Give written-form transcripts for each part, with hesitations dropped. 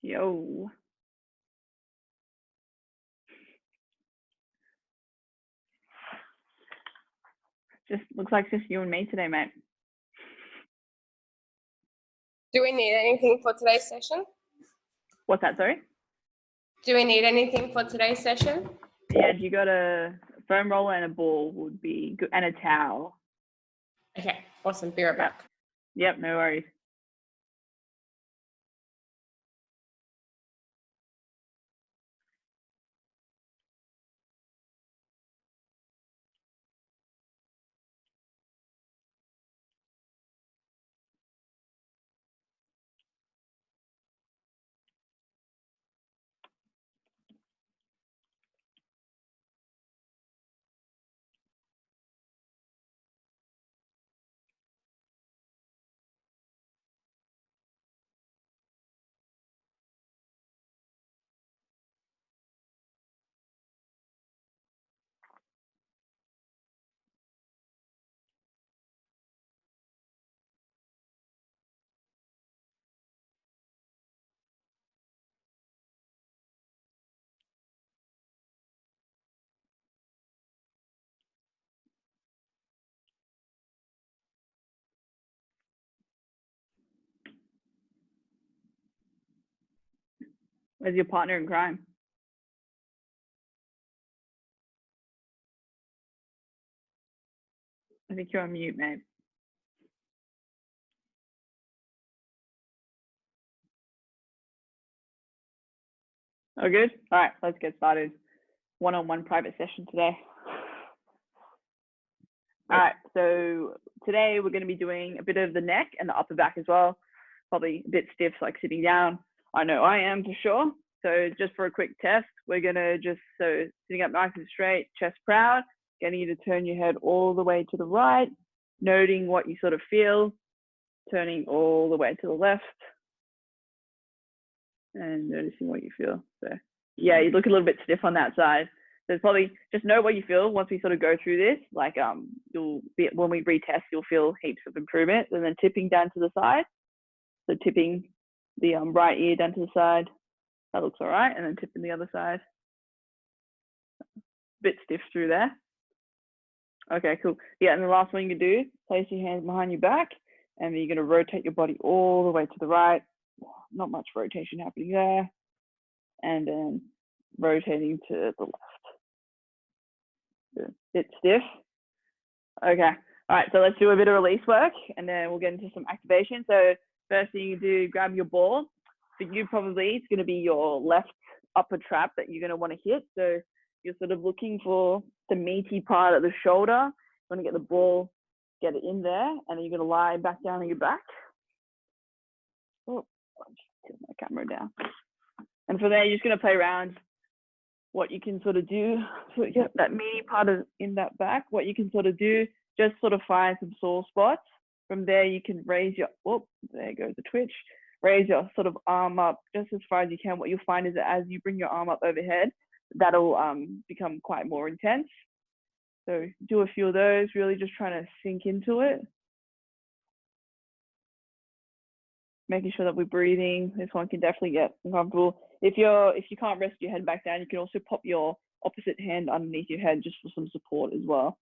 Yo. Just looks like just you and me today, mate. Do we need anything for today's session? What's that, sorry? Do we need anything for today's session? Yeah, you got a foam roller and a ball would be good, and a towel. Okay, awesome. Be right back. Yep, no worries. Where's your partner in crime? I think you're on mute, mate. Oh, good? All right, let's get started. One-on-one private session today. All right, so today we're going to be doing a bit of the neck and the upper back as well. Probably a bit stiff, like sitting down. I know I am for sure. So just for a quick test, we're going to sitting up nice and straight, chest proud, getting you to turn your head all the way to the right, noting what you sort of feel, turning all the way to the left, and noticing what you feel. So yeah, you look a little bit stiff on that side. So it's probably just know what you feel once we sort of go through this. Like you'll be, when we retest, you'll feel heaps of improvement. And then tipping down to the side. So tipping the right ear down to the side. That looks all right. And then tipping the other side. Bit stiff through there. Okay, cool. Yeah, and the last one you can do, place your hands behind your back, and then you're going to rotate your body all the way to the right. Not much rotation happening there. And then rotating to the left. Bit stiff. Okay. All right, so let's do a bit of release work, and then we'll get into some activation. So first thing you do, grab your ball. For you, probably it's going to be your left upper trap that you're going to want to hit. So you're sort of looking for the meaty part of the shoulder. You want to get the ball, get it in there, and then you're going to lie back down on your back. Oh, I'll just tilt my camera down. And from there, you're just going to play around what you can sort of do to get that meaty part of in that back. What you can sort of do, just sort of find some sore spots. From there, you can raise your, oh, there goes the twitch. Raise your sort of arm up just as far as you can. What you'll find is that as you bring your arm up overhead, that'll become quite more intense. So do a few of those, really just trying to sink into it. Making sure that we're breathing. This one can definitely get uncomfortable. If you can't rest your head back down, you can also pop your opposite hand underneath your head just for some support as well.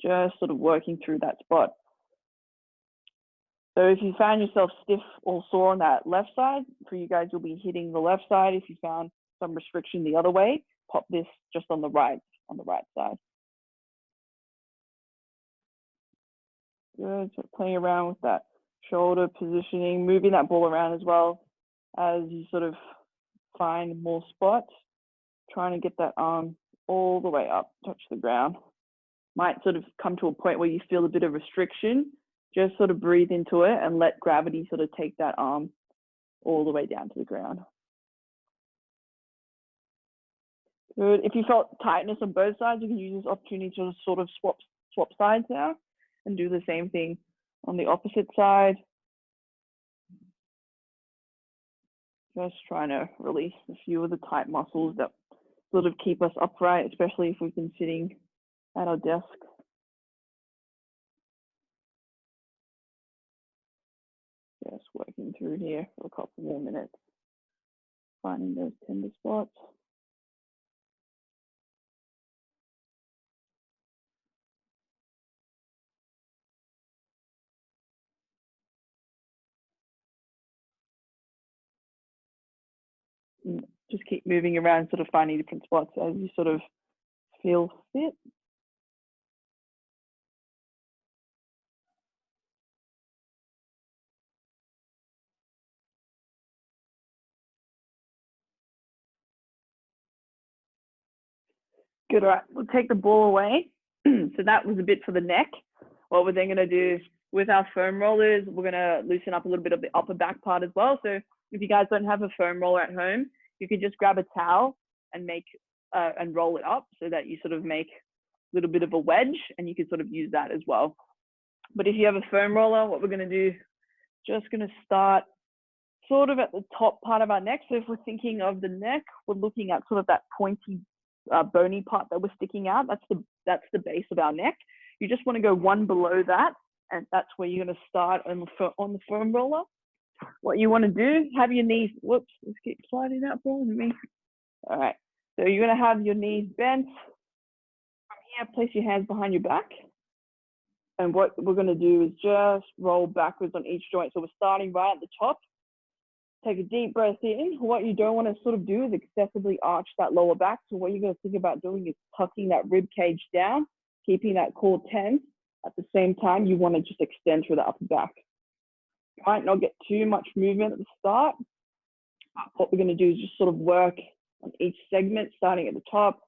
Just sort of working through that spot. So if you found yourself stiff or sore on that left side, for you guys, you'll be hitting the left side. If you found some restriction the other way, pop this just on the right side. Good. So playing around with that shoulder positioning, moving that ball around as well as you sort of find more spots, trying to get that arm all the way up, touch the ground. Might sort of come to a point where you feel a bit of restriction. Just sort of breathe into it and let gravity sort of take that arm all the way down to the ground. Good. If you felt tightness on both sides, you can use this opportunity to sort of swap sides now and do the same thing on the opposite side. Just trying to release a few of the tight muscles that sort of keep us upright, especially if we've been sitting at our desk. Just working through here for a couple more minutes. finding those tender spots. And just keep moving around, sort of finding different spots as you sort of feel fit. Good, all right, we'll take the ball away. So that was a bit for the neck. What we're then gonna do with our foam rollers, we're gonna loosen up a little bit of the upper back part as well. So if you guys don't have a foam roller at home, you could just grab a towel and make and roll it up so that you sort of make a little bit of a wedge, and you can sort of use that as well. But if you have a foam roller, what we're gonna do, just gonna start sort of at the top part of our neck. So if we're thinking of the neck, we're looking at sort of that pointy bony part that we're sticking out. That's the base of our neck. You just want to go one below that, and that's where you're going to start on the foam roller. What you want to do, have your knees, whoops, let's keep sliding out for me. All right, so you're going to have your knees bent. From here, place your hands behind your back. And what we're going to do is just roll backwards on each joint. So we're starting right at the top. Take a deep breath in. What you don't want to sort of do is excessively arch that lower back. So what you're going to think about doing is tucking that rib cage down, keeping that core tense. At the same time, you want to just extend through the upper back. You might not get too much movement at the start. What we're going to do is just sort of work on each segment, starting at the top,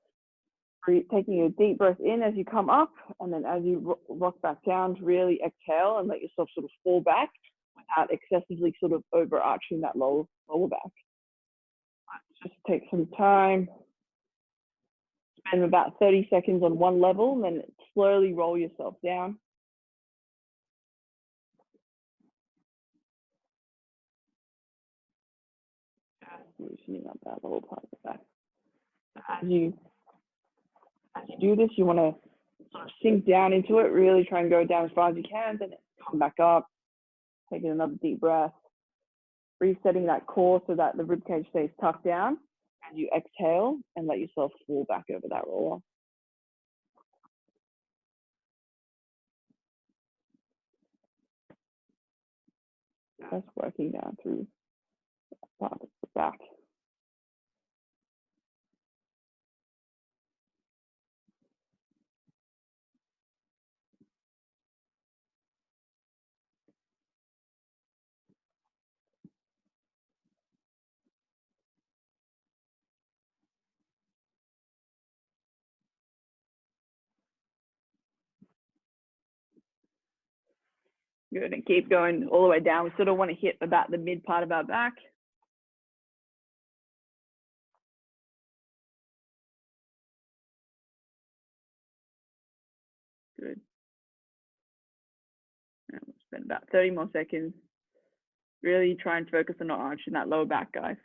taking a deep breath in as you come up, and then as you rock back down, to really exhale and let yourself sort of fall back without excessively sort of overarching that lower back. Just take some time, spend about 30 seconds on one level, and then slowly roll yourself down. Loosening up that lower part of the back. As you do this, you want to sort of sink down into it, really try and go down as far as you can, then come back up, taking another deep breath, resetting that core so that the ribcage stays tucked down as you exhale, and let yourself fall back over that roller. Just working down through that part of the back. Good, and keep going all the way down. We sort of want to hit about the mid part of our back. Good. And we'll spend about 30 more seconds. Really try and focus on not arching that lower back, guys.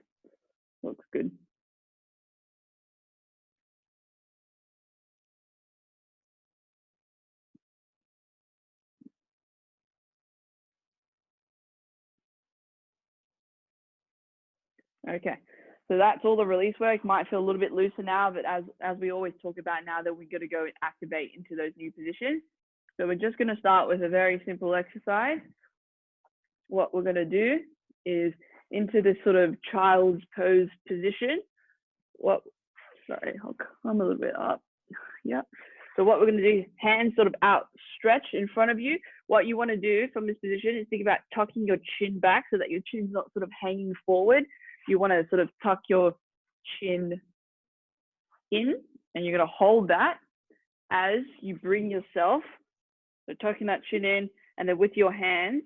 Looks good. Okay, so that's all the release work. Might feel a little bit looser now, but as we always talk about now that we're going to go and activate into those new positions. So we're just going to start with a very simple exercise. What we're going to do is into this sort of child's pose position. Sorry, I'll come a little bit up. Yep. So what we're going to do, hands sort of outstretched in front of you. What you want to do from this position is think about tucking your chin back so that your chin's not sort of hanging forward. You want to sort of tuck your chin in, and you're going to hold that as you bring yourself, so tucking that chin in, and then with your hands,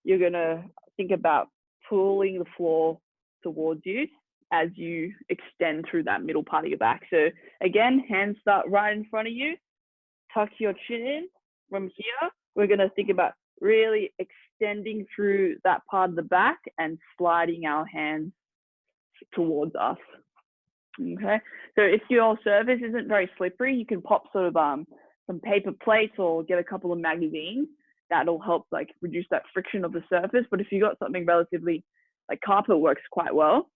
you're going to think about pulling the floor towards you as you extend through that middle part of your back. So again, hands start right in front of you, tuck your chin in. From here, we're going to think about really extending through that part of the back and sliding our hands towards us. Okay, so if your surface isn't very slippery, you can pop sort of some paper plates or get a couple of magazines. That'll help like reduce that friction of the surface. But if you got something relatively like carpet, works quite well.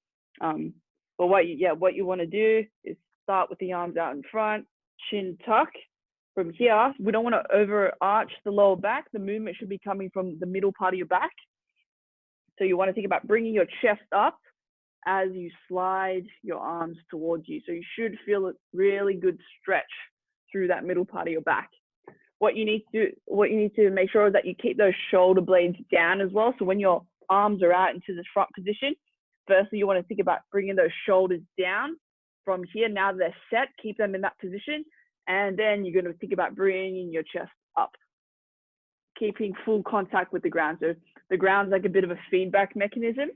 But what you want to do is start with the arms out in front, chin tuck. From here, we don't want to overarch the lower back. The movement should be coming from the middle part of your back. So you want to think about bringing your chest up as you slide your arms towards you. So you should feel a really good stretch through that middle part of your back. What you need to make sure is that you keep those shoulder blades down as well. So when your arms are out into this front position, firstly, you want to think about bringing those shoulders down. From here, now that they're set, keep them in that position. And then you're going to think about bringing your chest up, keeping full contact with the ground. So the ground's like a bit of a feedback mechanism.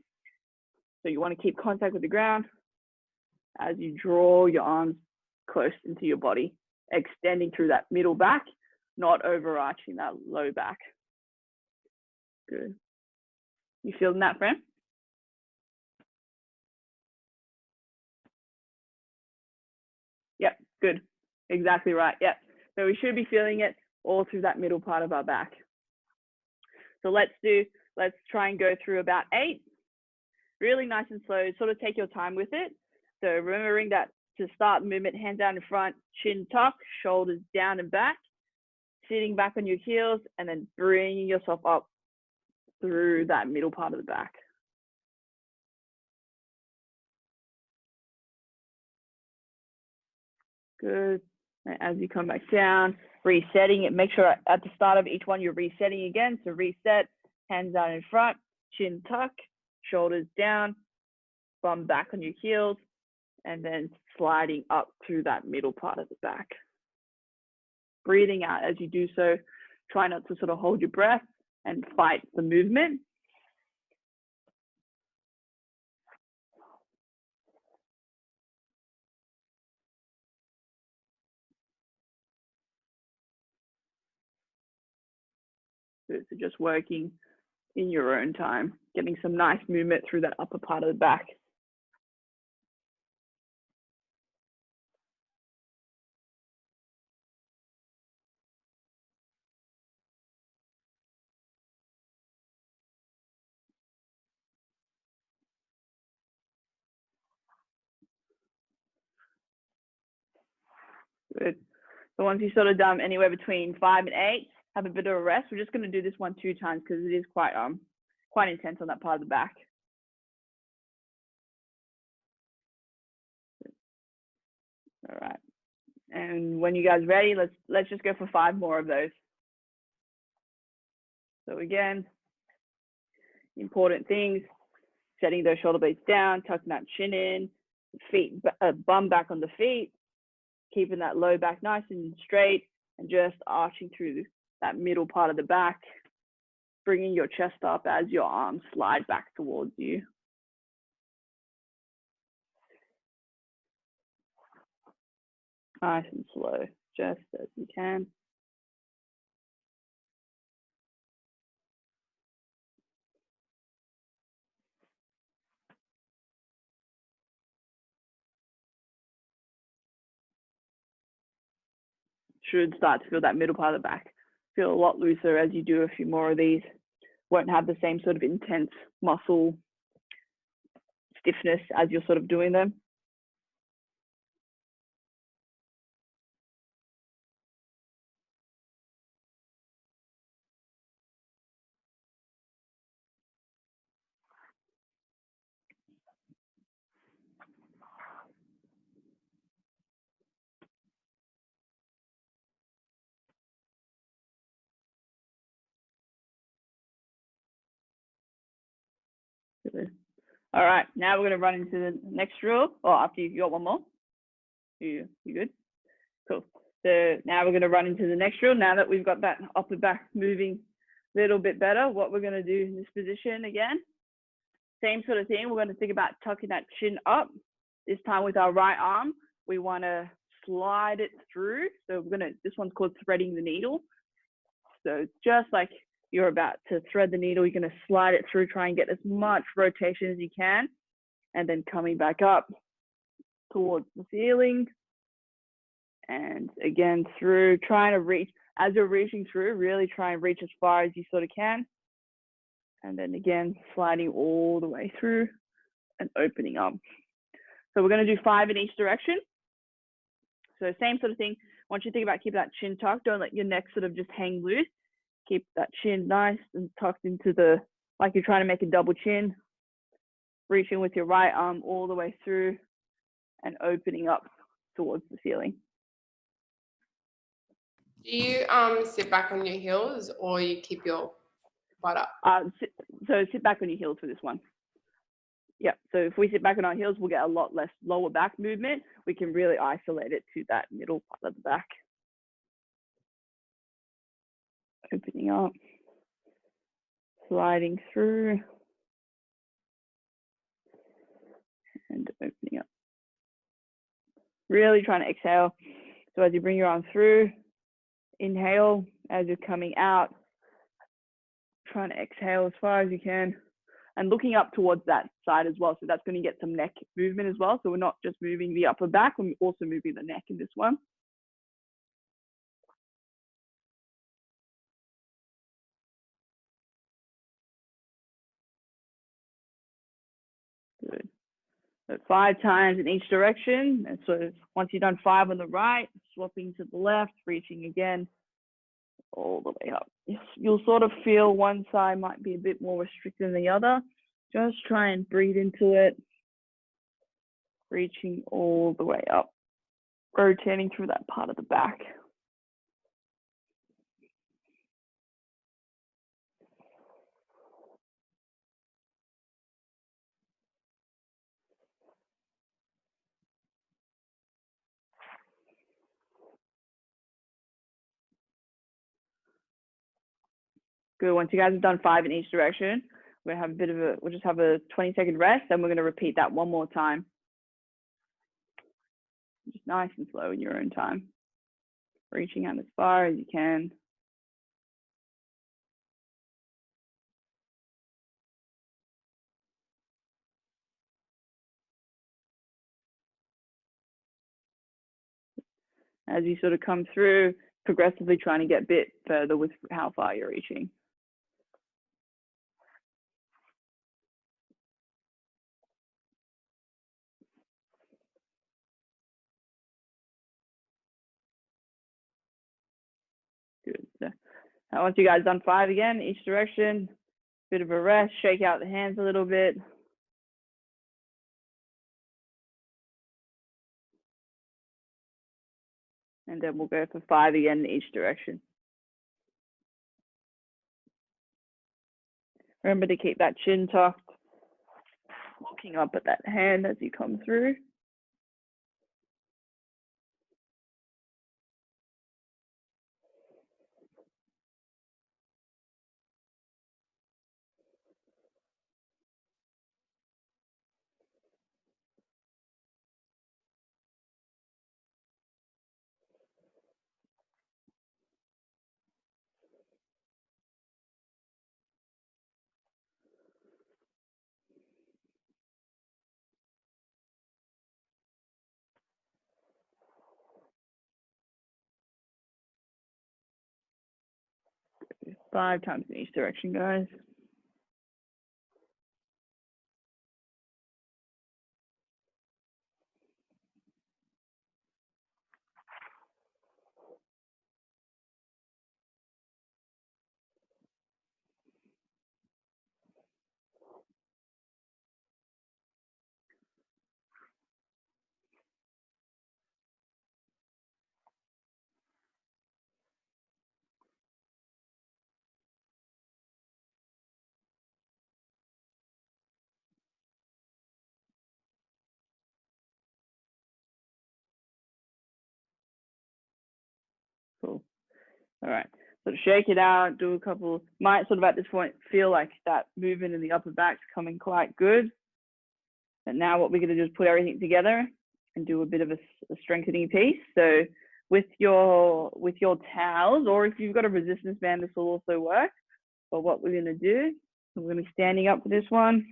So you want to keep contact with the ground as you draw your arms close into your body, extending through that middle back, not overarching that low back. Good. You feeling that, friend? Yep, good. Exactly right. Yep. So we should be feeling it all through that middle part of our back. So let's try and go through about 8. Really nice and slow. Sort of take your time with it. So remembering that to start the movement, hands down in front, chin tuck, shoulders down and back, sitting back on your heels, and then bringing yourself up through that middle part of the back. Good. And as you come back down, resetting it, make sure at the start of each one you're resetting again. So reset, hands down in front, chin tuck, shoulders down, bum back on your heels, and then sliding up through that middle part of the back. Breathing out as you do so. Try not to sort of hold your breath and fight the movement. So just working in your own time, getting some nice movement through that upper part of the back. Good. So once you've sort of done anywhere between 5 and 8, have a bit of a rest. We're just going to do this one 2 times because it is quite intense on that part of the back. All right. And when you guys are ready, let's just go for 5 more of those. So again, important things, setting those shoulder blades down, tucking that chin in, feet, bum back on the feet, keeping that low back nice and straight, and just arching through that middle part of the back, bringing your chest up as your arms slide back towards you. Nice and slow, just as you can. Should start to feel that middle part of the back. Feel a lot looser as you do a few more of these. Won't have the same sort of intense muscle stiffness as you're sort of doing them. Good. All right, now we're going to run into the next drill. Oh, after you got one more? You good? Cool. So now we're going to run into the next drill. Now that we've got that upper back moving a little bit better, what we're going to do in this position again, same sort of thing. We're going to think about tucking that chin up. This time with our right arm, we want to slide it through. So this one's called threading the needle. So just like you're about to thread the needle, you're going to slide it through, try and get as much rotation as you can, and then coming back up towards the ceiling. And again, through, trying to reach, as you're reaching through, really try and reach as far as you sort of can. And then again, sliding all the way through and opening up. So we're going to do 5 in each direction. So same sort of thing. Once you think about keeping that chin tucked, don't let your neck sort of just hang loose. Keep that chin nice and tucked into the, like you're trying to make a double chin. Reaching with your right arm all the way through and opening up towards the ceiling. Do you sit back on your heels or you keep your butt up? So sit back on your heels for this one. Yeah, so if we sit back on our heels, we'll get a lot less lower back movement. We can really isolate it to that middle part of the back. Opening up, sliding through, and opening up. Really trying to exhale. So as you bring your arm through, inhale. As you're coming out, trying to exhale as far as you can. And looking up towards that side as well. So that's going to get some neck movement as well. So we're not just moving the upper back, we're also moving the neck in this one. Good. So 5 times in each direction. And so once you've done 5 on the right, swapping to the left, reaching again, all the way up. You'll sort of feel one side might be a bit more restricted than the other. Just try and breathe into it. Reaching all the way up. Rotating through that part of the back. Good. Once you guys have done 5 in each direction, we're gonna have a bit of we'll just have a 20-second rest, and we're gonna repeat that one more time. Just nice and slow in your own time. Reaching out as far as you can. As you sort of come through, progressively trying to get a bit further with how far you're reaching. Good. So now once you guys done 5 again, each direction, bit of a rest, shake out the hands a little bit. And then we'll go for 5 again in each direction. Remember to keep that chin tucked, looking up at that hand as you come through. Five times in each direction, guys. Cool. All right. So to shake it out, do a couple, might sort of at this point feel like that movement in the upper back's coming quite good. But now what we're going to do is put everything together and do a bit of a strengthening piece. So with your towels, or if you've got a resistance band, this will also work. But what we're going to do, we're going to be standing up for this one.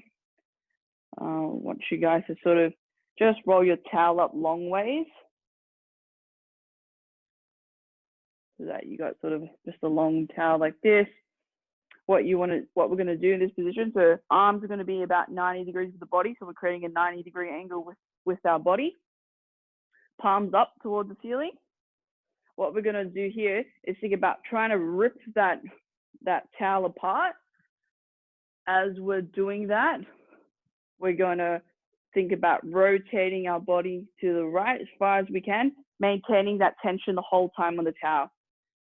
I want you guys to sort of just roll your towel up long ways. So that you got sort of just a long towel like this. what we're going to do in this position. So arms are going to be about 90 degrees of the body. So we're creating a 90-degree angle with our body. Palms up towards the ceiling. What we're going to do here is think about trying to rip that towel apart. As we're doing that, we're going to think about rotating our body to the right as far as we can, maintaining that tension the whole time on the towel,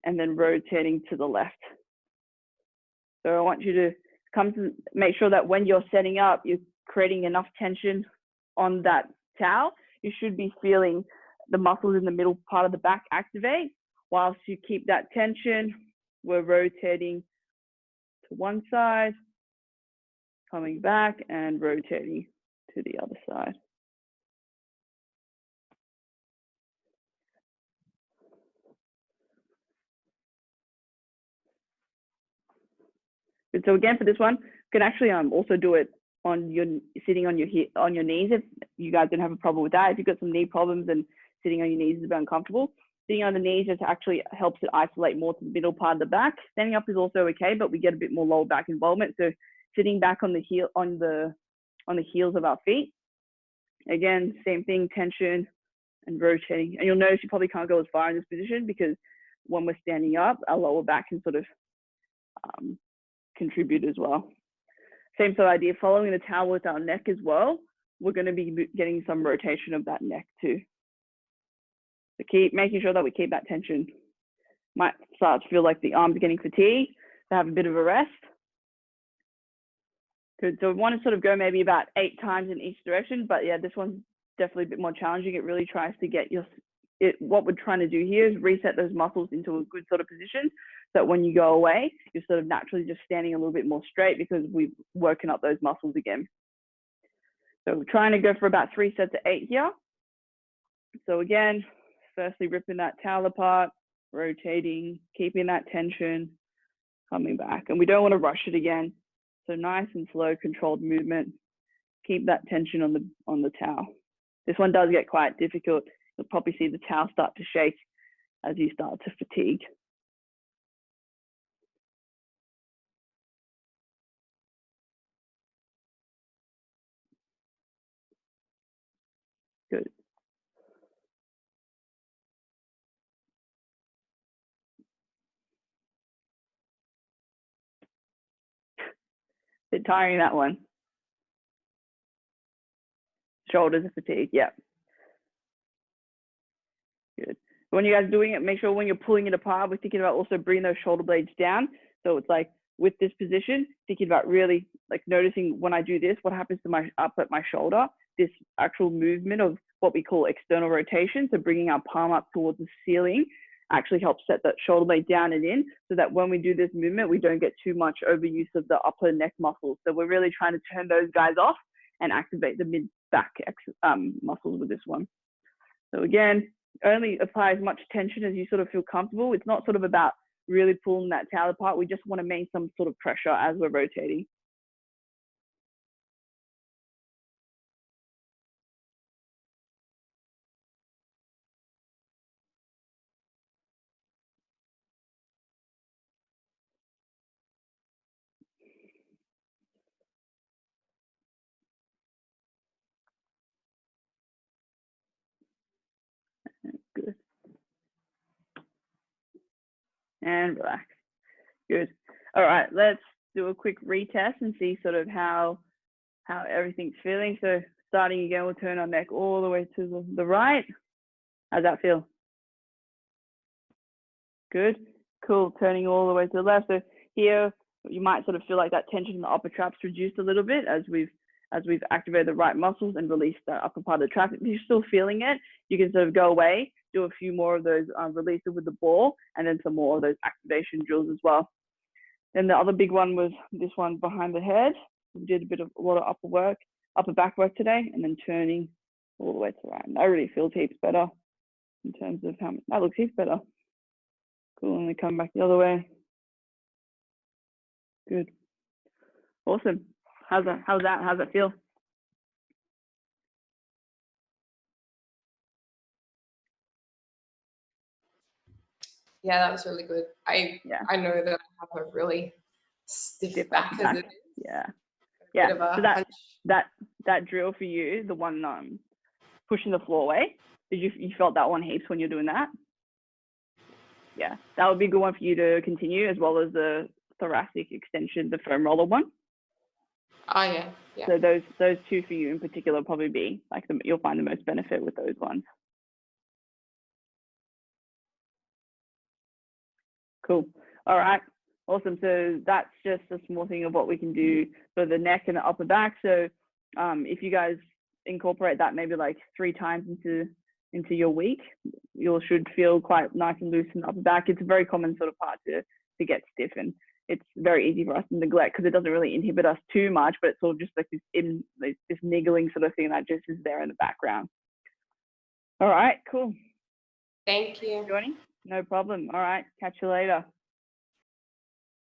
and then rotating to the left. So I want you to make sure that when you're setting up, you're creating enough tension on that towel. You should be feeling the muscles in the middle part of the back activate. Whilst you keep that tension, we're rotating to one side, coming back and rotating to the other side. So again, for this one, you can actually also do it on sitting on your knees if you guys don't have a problem with that. If you've got some knee problems and sitting on your knees is a bit uncomfortable, sitting on the knees just actually helps it isolate more to the middle part of the back. Standing up is also okay, but we get a bit more lower back involvement. So sitting back on the heels of our feet. Again, same thing, tension and rotating. And you'll notice you probably can't go as far in this position because when we're standing up, our lower back can sort of contribute as well. Same sort of idea, following the towel with our neck as well. We're going to be getting some rotation of that neck too. So keep making sure that we keep that tension. Might start to feel like the arms are getting fatigued, so have a bit of a rest. Good, so we want to sort of go maybe about 8 times in each direction, but yeah, this one's definitely a bit more challenging. It really tries to get what we're trying to do here is reset those muscles into a good sort of position, so that when you go away, you're sort of naturally just standing a little bit more straight because we've woken up those muscles again. So we're trying to go for about 3 sets of 8 here. So again, firstly, ripping that towel apart, rotating, keeping that tension, coming back. And we don't want to rush it again. So nice and slow, controlled movement. Keep that tension on the towel. This one does get quite difficult. You'll probably see the towel start to shake as you start to fatigue. Good. Bit tiring, that one. Shoulders are fatigued, yeah. Good. When you guys are doing it, make sure when you're pulling it apart, we're thinking about also bringing those shoulder blades down. So it's like with this position, thinking about really like noticing when I do this, what happens to my shoulder, this actual movement of what we call external rotation. So bringing our palm up towards the ceiling actually helps set that shoulder blade down and in, so that when we do this movement, we don't get too much overuse of the upper neck muscles. So we're really trying to turn those guys off and activate the mid-back muscles with this one. So again, only apply as much tension as you sort of feel comfortable. It's not sort of about really pulling that towel apart. We just want to maintain some sort of pressure as we're rotating. Good. And relax. Good. All right, let's do a quick retest and see sort of how everything's feeling. So starting again, we'll turn our neck all the way to the right. How's that feel? Good. Cool. Turning all the way to the left. So here you might sort of feel like that tension in the upper trap's reduced a little bit as we've activated the right muscles and released the upper part of the trap. If you're still feeling it, you can sort of go away, do a few more of those releases with the ball, and then some more of those activation drills as well. Then the other big one was this one behind the head. We did a lot of upper back work today, and then turning all the way to the right. And that really feels heaps better in terms of how that looks heaps better. Cool, and then come back the other way. Good. Awesome. How's that feel? Yeah, that was really good. I know that I have a really Stiff back as it is. Yeah. A bit of a So hunch. that drill for you, the one pushing the floor away, you felt that one heaps when you're doing that? Yeah, that would be a good one for you to continue, as well as the thoracic extension, the foam roller one. Oh yeah. So those two for you in particular will probably be like you'll find the most benefit with those ones. Cool. All right. Awesome. So that's just a small thing of what we can do for the neck and the upper back. So if you guys incorporate that maybe like 3 times into your week, you should feel quite nice and loose in the upper back. It's a very common sort of part to get stiff, and it's very easy for us to neglect because it doesn't really inhibit us too much, but it's all just like this niggling sort of thing that just is there in the background. All right, cool. Thank you. Joining? No problem. All right, catch you later.